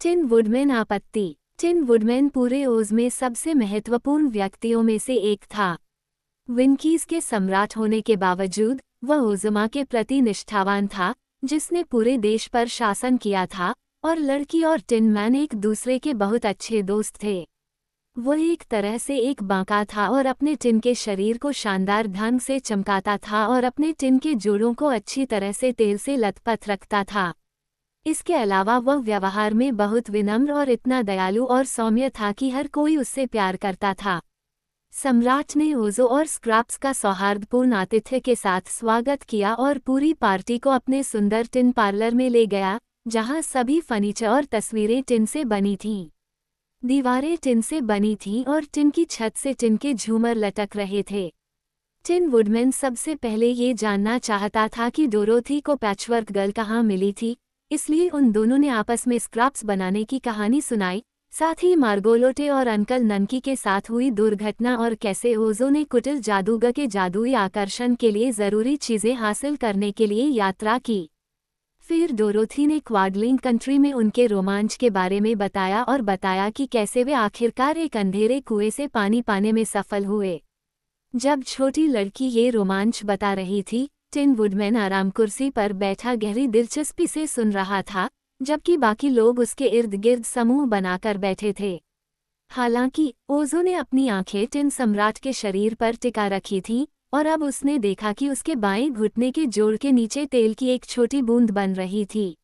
Tin woodman आपत्ति। Tin woodman पूरे ओज में सबसे महत्वपूर्ण व्यक्तियों में से एक था। विंकीज के सम्राट होने के बावजूद वह ओज़मा के प्रति निष्ठावान था, जिसने पूरे देश पर शासन किया था, और लड़की और टिन मैन एक दूसरे के बहुत अच्छे दोस्त थे। वो एक तरह से एक बांका था और अपने टिन के शरीर को शानदार ढंग से चमकाता था और अपने टिन के जोड़ों को अच्छी तरह से तेल से लथपथ रखता था। इसके अलावा वह व्यवहार में बहुत विनम्र और इतना दयालु और सौम्य था कि हर कोई उससे प्यार करता था। सम्राट ने ओज़ो और स्क्रैप्स का सौहार्दपूर्ण आतिथ्य के साथ स्वागत किया और पूरी पार्टी को अपने सुंदर टिन पार्लर में ले गया, जहां सभी फर्नीचर और तस्वीरें टिन से बनी थीं। दीवारें टिन से बनी थीं और टिन की छत से टिन के झूमर लटक रहे थे। टिन वुडमैन सबसे पहले ये जानना चाहता था कि डोरोथी को पैचवर्क गर्ल कहाँ मिली थी, इसलिए उन दोनों ने आपस में स्क्रैप्स बनाने की कहानी सुनाई, साथ ही मार्गोलोटे और अंकल ननकी के साथ हुई दुर्घटना और कैसे ओज़ो ने कुटिल जादूगर के जादुई आकर्षण के लिए ज़रूरी चीज़ें हासिल करने के लिए यात्रा की। फिर डोरोथी ने क्वाडलिंग कंट्री में उनके रोमांच के बारे में बताया और बताया कि कैसे वे आखिरकार एक अंधेरे कुएं से पानी पाने में सफल हुए। जब छोटी लड़की ये रोमांच बता रही थी, टिन वुडमैन आराम कुर्सी पर बैठा गहरी दिलचस्पी से सुन रहा था, जबकि बाकी लोग उसके इर्द गिर्द समूह बनाकर बैठे थे। हालांकि ओज़ो ने अपनी आंखें टिन सम्राट के शरीर पर टिका रखी थीं, और अब उसने देखा कि उसके बाएं घुटने के जोड़ के नीचे तेल की एक छोटी बूंद बन रही थी।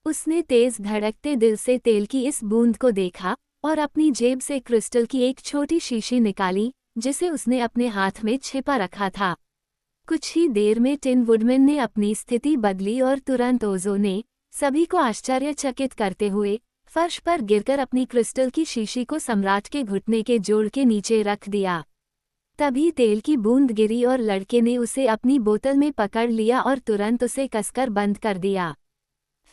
उसने तेज धड़कते दिल से तेल की इस बूंद को देखा और अपनी जेब से क्रिस्टल की एक छोटी शीशी निकाली, जिसे उसने अपने हाथ में छिपा रखा था। कुछ ही देर में टिन वुडमैन ने अपनी स्थिति बदली और तुरंत ओज़ो ने सभी को आश्चर्यचकित करते हुए फर्श पर गिरकर अपनी क्रिस्टल की शीशी को सम्राट के घुटने के जोड़ के नीचे रख दिया। तभी तेल की बूंद गिरी और लड़के ने उसे अपनी बोतल में पकड़ लिया और तुरंत उसे कसकर बंद कर दिया।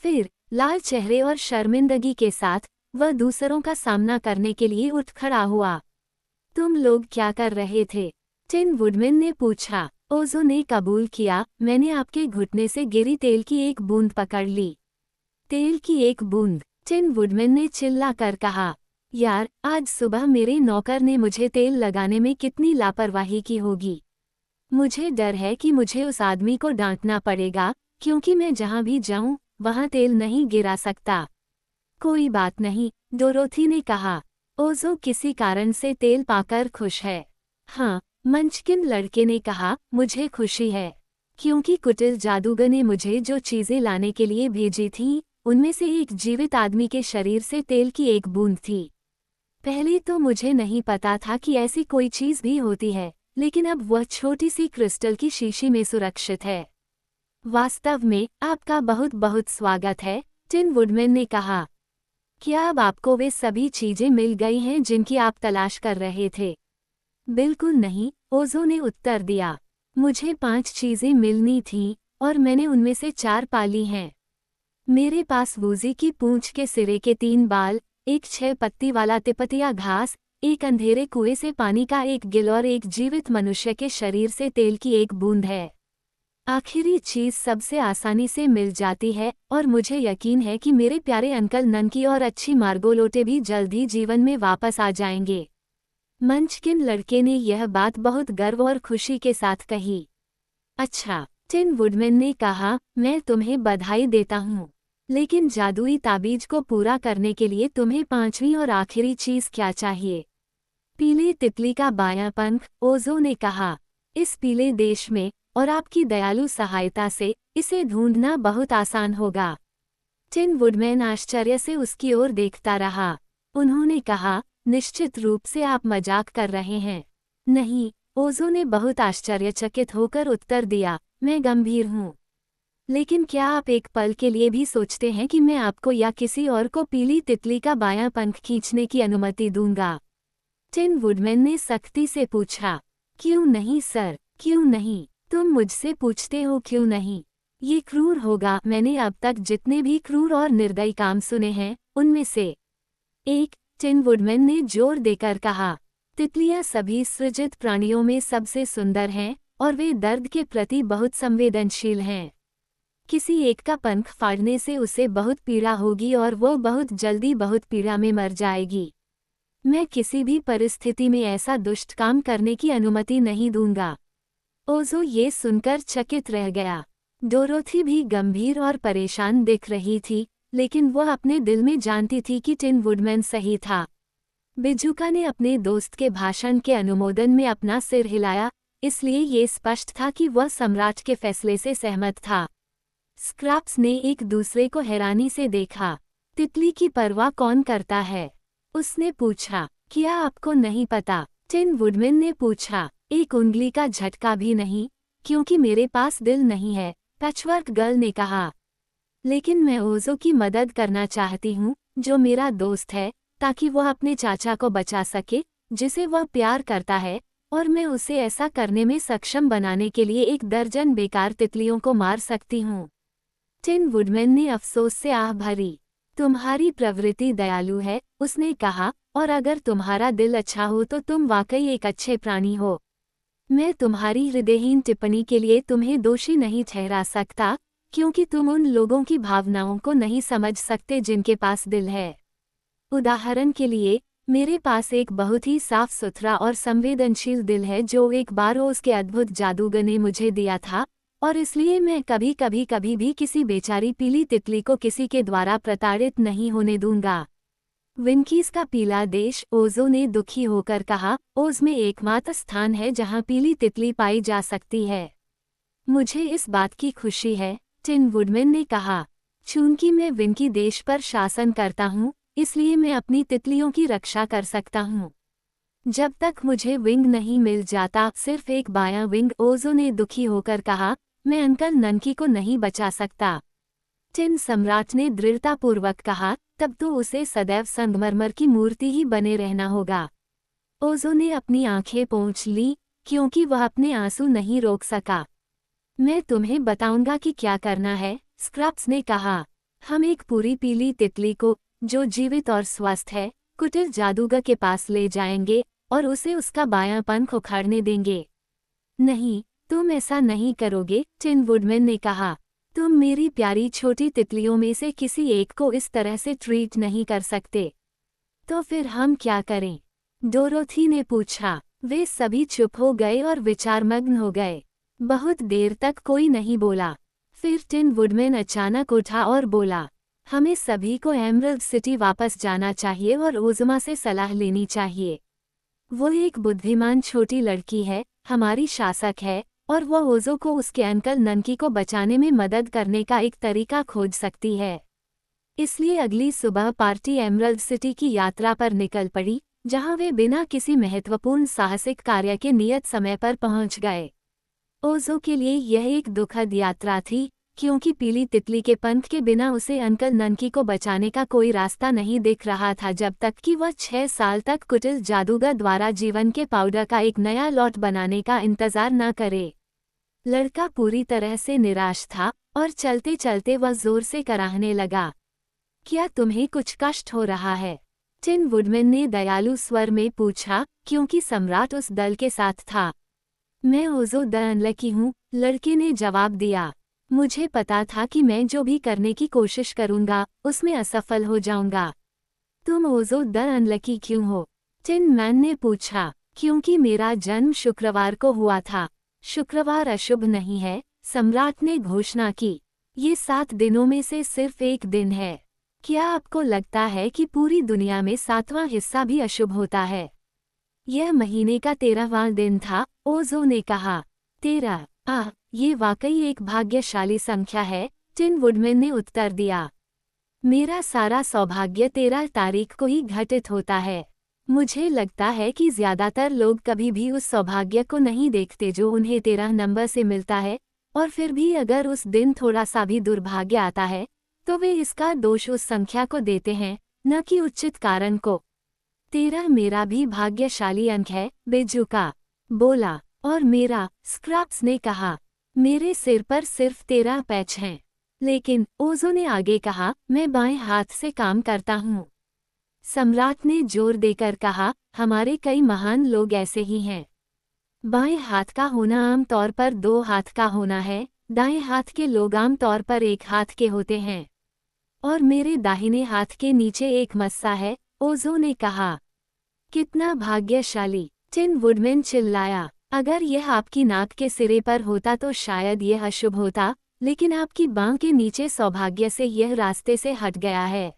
फिर लाल चेहरे और शर्मिंदगी के साथ वह दूसरों का सामना करने के लिए उठ खड़ा हुआ। तुम लोग क्या कर रहे थे? टिन वुडमैन ने पूछा। ओज़ो ने कबूल किया, मैंने आपके घुटने से गिरी तेल की एक बूंद पकड़ ली। तेल की एक बूंद? टिन वुडमैन ने चिल्ला कर कहा। यार, आज सुबह मेरे नौकर ने मुझे तेल लगाने में कितनी लापरवाही की होगी। मुझे डर है कि मुझे उस आदमी को डांटना पड़ेगा, क्योंकि मैं जहां भी जाऊं वहां तेल नहीं गिरा सकता। कोई बात नहीं, डोरोथी ने कहा। ओज़ो किसी कारण से तेल पाकर खुश है। हाँ, मंचकिन लड़के ने कहा, मुझे खुशी है, क्योंकि कुटिल जादूगर ने मुझे जो चीज़ें लाने के लिए भेजी थीं, उनमें से एक जीवित आदमी के शरीर से तेल की एक बूंद थी। पहले तो मुझे नहीं पता था कि ऐसी कोई चीज़ भी होती है, लेकिन अब वह छोटी सी क्रिस्टल की शीशी में सुरक्षित है। वास्तव में आपका बहुत बहुत स्वागत है, टिन वुडमैन ने कहा। क्या अब आपको वे सभी चीज़ें मिल गई हैं जिनकी आप तलाश कर रहे थे? बिल्कुल नहीं, ओज़ो ने उत्तर दिया। मुझे 5 चीज़ें मिलनी थीं, और मैंने उनमें से 4 पा ली हैं। मेरे पास वूज़ी की पूंछ के सिरे के 3 बाल, एक 6 पत्ती वाला तिपतिया घास, एक अंधेरे कुएं से पानी का एक गिल और एक जीवित मनुष्य के शरीर से तेल की एक बूंद है। आखिरी चीज़ सबसे आसानी से मिल जाती है, और मुझे यकीन है कि मेरे प्यारे अंकल ननकी और अच्छी मार्गोलोटे भी जल्द ही जीवन में वापस आ जाएंगे। मंचकिन लड़के ने यह बात बहुत गर्व और खुशी के साथ कही। अच्छा, टिन वुडमैन ने कहा, मैं तुम्हें बधाई देता हूँ, लेकिन जादुई ताबीज को पूरा करने के लिए तुम्हें 5वीं और आखिरी चीज़ क्या चाहिए? पीले तितली का बायां पंख, ओज़ो ने कहा। इस पीले देश में और आपकी दयालु सहायता से इसे ढूंढना बहुत आसान होगा। टिन वुडमैन आश्चर्य से उसकी ओर देखता रहा। उन्होंने कहा, निश्चित रूप से आप मजाक कर रहे हैं। नहीं, ओज़ो ने बहुत आश्चर्यचकित होकर उत्तर दिया, मैं गंभीर हूँ। लेकिन क्या आप एक पल के लिए भी सोचते हैं कि मैं आपको या किसी और को पीली तितली का बायां पंख खींचने की अनुमति दूंगा? टिन वुडमैन ने सख्ती से पूछा। क्यों नहीं सर, क्यों नहीं? तुम मुझसे पूछते हो क्यों नहीं? ये क्रूर होगा। मैंने अब तक जितने भी क्रूर और निर्दयी काम सुने हैं, उनमें से एक, टिन वुडमैन ने जोर देकर कहा। तितलियां सभी सृजित प्राणियों में सबसे सुंदर हैं, और वे दर्द के प्रति बहुत संवेदनशील हैं। किसी एक का पंख फाड़ने से उसे बहुत पीड़ा होगी और वो बहुत जल्दी बहुत पीड़ा में मर जाएगी। मैं किसी भी परिस्थिति में ऐसा दुष्ट काम करने की अनुमति नहीं दूंगा। ओजो ये सुनकर चकित रह गया। डोरोथी भी गंभीर और परेशान दिख रही थी, लेकिन वह अपने दिल में जानती थी कि टिन वुडमैन सही था। बिजुका ने अपने दोस्त के भाषण के अनुमोदन में अपना सिर हिलाया, इसलिए ये स्पष्ट था कि वह सम्राट के फैसले से सहमत था। स्क्रैप्स ने एक दूसरे को हैरानी से देखा। तितली की परवाह कौन करता है? उसने पूछा। क्या आपको नहीं पता? टिन वुडमैन ने पूछा। एक उंगली का झटका भी नहीं, क्योंकि मेरे पास दिल नहीं है, पैचवर्क गर्ल ने कहा। लेकिन मैं ओजो की मदद करना चाहती हूँ, जो मेरा दोस्त है, ताकि वह अपने चाचा को बचा सके, जिसे वह प्यार करता है, और मैं उसे ऐसा करने में सक्षम बनाने के लिए 1 दर्जन बेकार तितलियों को मार सकती हूँ। टिन वुडमैन ने अफसोस से आह भरी। तुम्हारी प्रवृत्ति दयालु है, उसने कहा, और अगर तुम्हारा दिल अच्छा हो तो तुम वाकई एक अच्छे प्राणी हो। मैं तुम्हारी हृदयहीन टिप्पणी के लिए तुम्हें दोषी नहीं ठहरा सकता, क्योंकि तुम उन लोगों की भावनाओं को नहीं समझ सकते जिनके पास दिल है। उदाहरण के लिए, मेरे पास एक बहुत ही साफ सुथरा और संवेदनशील दिल है जो एक बार उसके अद्भुत जादूगर ने मुझे दिया था, और इसलिए मैं कभी भी किसी बेचारी पीली तितली को किसी के द्वारा प्रताड़ित नहीं होने दूंगा। विंकीज का पीला देश, ओजो ने दुखी होकर कहा। ओज में एकमात्र स्थान है जहां पीली तितली पाई जा सकती है। मुझे इस बात की खुशी है, टिन वुडमैन ने कहा। चूंकि मैं विंकी देश पर शासन करता हूँ, इसलिए मैं अपनी तितलियों की रक्षा कर सकता हूँ। जब तक मुझे विंग नहीं मिल जाता, सिर्फ एक बायां विंग, ओजो ने दुखी होकर कहा, मैं अंकल ननकी को नहीं बचा सकता। टिन सम्राट ने दृढ़तापूर्वक कहा, तब तो उसे सदैव संगमरमर की मूर्ति ही बने रहना होगा। ओजो ने अपनी आंखें पोंछ ली, क्योंकि वह अपने आंसू नहीं रोक सका। मैं तुम्हें बताऊंगा कि क्या करना है, स्क्रैप्स ने कहा। हम एक पूरी पीली तितली को, जो जीवित और स्वस्थ है, कुटिल जादूगर के पास ले जाएंगे और उसे उसका बायां पंख उखाड़ने देंगे। नहीं, तुम ऐसा नहीं करोगे, टिन वुडमैन ने कहा। तुम मेरी प्यारी छोटी तितलियों में से किसी एक को इस तरह से ट्रीट नहीं कर सकते। तो फिर हम क्या करें? डोरोथी ने पूछा। वे सभी चुप हो गए और विचारमग्न हो गए। बहुत देर तक कोई नहीं बोला। फिर टिन वुडमैन अचानक उठा और बोला, हमें सभी को एमरल्ड सिटी वापस जाना चाहिए और ओजुमा से सलाह लेनी चाहिए। वो एक बुद्धिमान छोटी लड़की है, हमारी शासक है, और वह ओजो को उसके अंकल ननकी को बचाने में मदद करने का एक तरीका खोज सकती है। इसलिए अगली सुबह पार्टी एमरल्ड सिटी की यात्रा पर निकल पड़ी, जहां वे बिना किसी महत्वपूर्ण साहसिक कार्य के नियत समय पर पहुंच गए। ओजो के लिए यह एक दुखद यात्रा थी, क्योंकि पीली तितली के पंख के बिना उसे अंकल ननकी को बचाने का कोई रास्ता नहीं दिख रहा था, जब तक कि वह 6 साल तक कुटिल जादूगर द्वारा जीवन के पाउडर का एक नया लॉट बनाने का इंतजार न करे। लड़का पूरी तरह से निराश था, और चलते चलते वह जोर से कराहने लगा। क्या तुम्हें कुछ कष्ट हो रहा है? टिन वुडमैन ने दयालु स्वर में पूछा, क्योंकि सम्राट उस दल के साथ था। मैं ओजो द अनलकी हूँ, लड़के ने जवाब दिया। मुझे पता था कि मैं जो भी करने की कोशिश करूंगा, उसमें असफल हो जाऊंगा। तुम ओजो द अनलकी क्यों हो? टिन मैन ने पूछा। क्योंकि मेरा जन्म शुक्रवार को हुआ था। शुक्रवार अशुभ नहीं है, सम्राट ने घोषणा की। ये 7 दिनों में से सिर्फ एक दिन है। क्या आपको लगता है कि पूरी दुनिया में 7वां हिस्सा भी अशुभ होता है? यह महीने का 13वां दिन था, ओजो ने कहा। 13, ये वाकई एक भाग्यशाली संख्या है, टिन वुडमैन ने उत्तर दिया। मेरा सारा सौभाग्य 13 तारीख को ही घटित होता है। मुझे लगता है कि ज्यादातर लोग कभी भी उस सौभाग्य को नहीं देखते जो उन्हें 13 नंबर से मिलता है, और फिर भी अगर उस दिन थोड़ा सा भी दुर्भाग्य आता है, तो वे इसका दोष उस संख्या को देते हैं, न कि उचित कारण को। 13 मेरा भी भाग्यशाली अंक है, बिजुका बोला। और मेरा, स्क्रैप्स ने कहा। मेरे सिर पर सिर्फ 13 पैच हैं। लेकिन, ओजो ने आगे कहा, मैं बाएं हाथ से काम करता हूँ। सम्राट ने जोर देकर कहा, हमारे कई महान लोग ऐसे ही हैं। बाएं हाथ का होना आम तौर पर 2 हाथ का होना है, दाएं हाथ के लोग आम तौर पर एक हाथ के होते हैं और मेरे दाहिने हाथ के नीचे एक मस्सा है, ओजो ने कहा। कितना भाग्यशाली, टिन वुडमैन चिल्लाया। अगर यह आपकी नाक के सिरे पर होता तो शायद यह अशुभ होता, लेकिन आपकी बांह के नीचे सौभाग्य से यह रास्ते से हट गया है।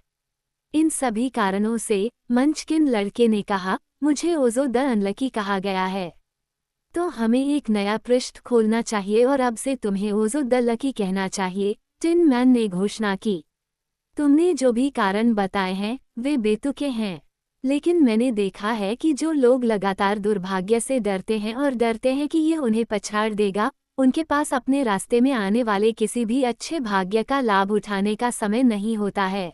इन सभी कारणों से, मंचकिन लड़के ने कहा, मुझे ओजो द अनलकी कहा गया है। तो हमें एक नया पृष्ठ खोलना चाहिए और अब से तुम्हें ओजो द लकी कहना चाहिए, टिन मैन ने घोषणा की। तुमने जो भी कारण बताए हैं, वे बेतुके हैं। लेकिन मैंने देखा है कि जो लोग लगातार दुर्भाग्य से डरते हैं और डरते हैं कि यह उन्हें पछाड़ देगा, उनके पास अपने रास्ते में आने वाले किसी भी अच्छे भाग्य का लाभ उठाने का समय नहीं होता है।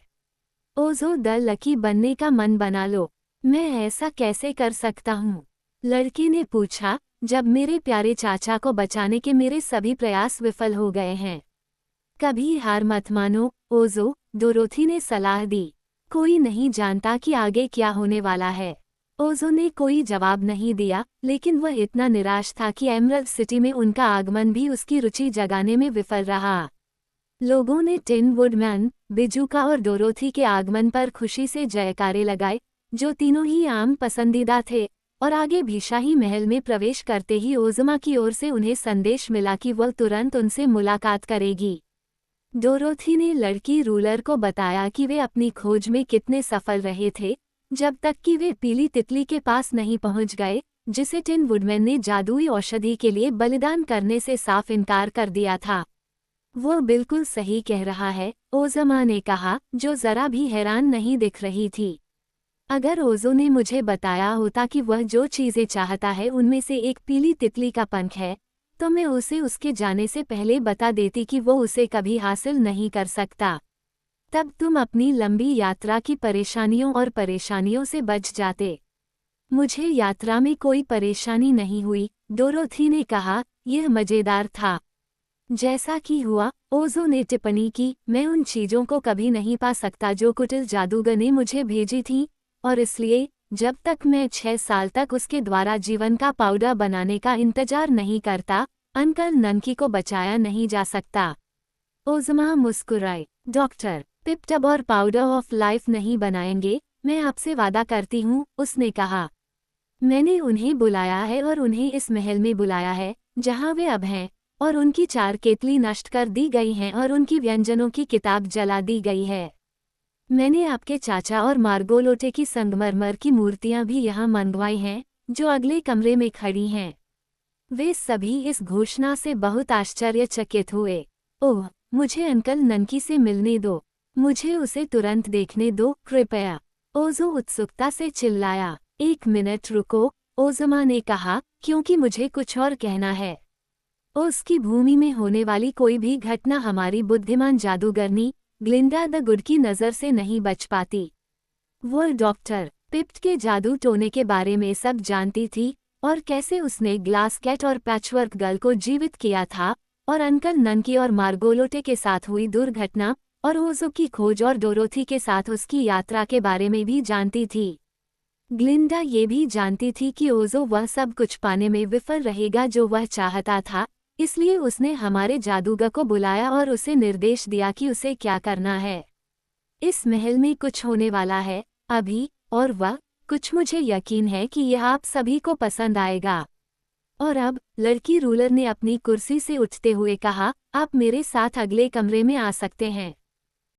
ओजो द लकी बनने का मन बना लो। मैं ऐसा कैसे कर सकता हूँ? लड़के ने पूछा, जब मेरे प्यारे चाचा को बचाने के मेरे सभी प्रयास विफल हो गए हैं। कभी हार मत मानो, ओजो, डोरोथी ने सलाह दी। कोई नहीं जानता कि आगे क्या होने वाला है। ओजो ने कोई जवाब नहीं दिया, लेकिन वह इतना निराश था कि एमरल्ड सिटी में उनका आगमन भी उसकी रुचि जगाने में विफल रहा। लोगों ने टिन वुडमैन, बिजुका और डोरोथी के आगमन पर खुशी से जयकारे लगाए, जो तीनों ही आम पसंदीदा थे, और आगे भी शाही महल में प्रवेश करते ही ओज़मा की ओर से उन्हें संदेश मिला कि वह तुरंत उनसे मुलाकात करेगी। डोरोथी ने लड़की रूलर को बताया कि वे अपनी खोज में कितने सफल रहे थे, जब तक कि वे पीली तितली के पास नहीं पहुंच गए, जिसे टिन वुडमैन ने जादुई औषधि के लिए बलिदान करने से साफ इनकार कर दिया था। वो बिल्कुल सही कह रहा है, ओज़मा ने कहा, जो जरा भी हैरान नहीं दिख रही थी। अगर ओजो ने मुझे बताया होता कि वह जो चीज़ें चाहता है उनमें से एक पीली तितली का पंख है, तो मैं उसे उसके जाने से पहले बता देती कि वो उसे कभी हासिल नहीं कर सकता। तब तुम अपनी लंबी यात्रा की परेशानियों से बच जाते। मुझे यात्रा में कोई परेशानी नहीं हुई, डोरोथी ने कहा, यह मज़ेदार था। जैसा कि हुआ, ओजो ने टिप्पणी की, मैं उन चीज़ों को कभी नहीं पा सकता जो कुटिल जादूगर ने मुझे भेजी थीं, और इसलिए, जब तक मैं 6 साल तक उसके द्वारा जीवन का पाउडर बनाने का इंतजार नहीं करता, अंकल ननकी को बचाया नहीं जा सकता। ओज़मा मुस्कुराए। डॉक्टर, पिप-टब और पाउडर ऑफ लाइफ नहीं बनाएंगे, मैं आपसे वादा करती हूँ, उसने कहा। मैंने उन्हें बुलाया है और उन्हें इस महल में बुलाया है, जहाँ वे अब हैं, और उनकी 4 केतली नष्ट कर दी गई हैं और उनकी व्यंजनों की किताब जला दी गई है। मैंने आपके चाचा और मार्गोलोटे की संगमरमर की मूर्तियां भी यहाँ मंगवाई हैं, जो अगले कमरे में खड़ी हैं। वे सभी इस घोषणा से बहुत आश्चर्यचकित हुए। ओह, मुझे अंकल ननकी से मिलने दो। मुझे उसे तुरंत देखने दो, कृपया। ओजो उत्सुकता से चिल्लाया। 1 मिनट रुको, ओज़मा ने कहा, क्योंकि मुझे कुछ और कहना है। उसकी भूमि में होने वाली कोई भी घटना हमारी बुद्धिमान जादूगरनी ग्लिंडा द गुड की नज़र से नहीं बच पाती। वो डॉक्टर पिप्ट के जादू टोने के बारे में सब जानती थी, और कैसे उसने ग्लास कैट और पैचवर्क गर्ल को जीवित किया था, और अंकल ननकी और मार्गोलोटे के साथ हुई दुर्घटना, और ओजो की खोज और डोरोथी के साथ उसकी यात्रा के बारे में भी जानती थी। ग्लिंडा ये भी जानती थी कि ओजो वह सब कुछ पाने में विफल रहेगा जो वह चाहता था, इसलिए उसने हमारे जादूगर को बुलाया और उसे निर्देश दिया कि उसे क्या करना है। इस महल में कुछ होने वाला है, अभी, और वह कुछ मुझे यकीन है कि यह आप सभी को पसंद आएगा। और अब, लड़की रूलर ने अपनी कुर्सी से उठते हुए कहा, आप मेरे साथ अगले कमरे में आ सकते हैं।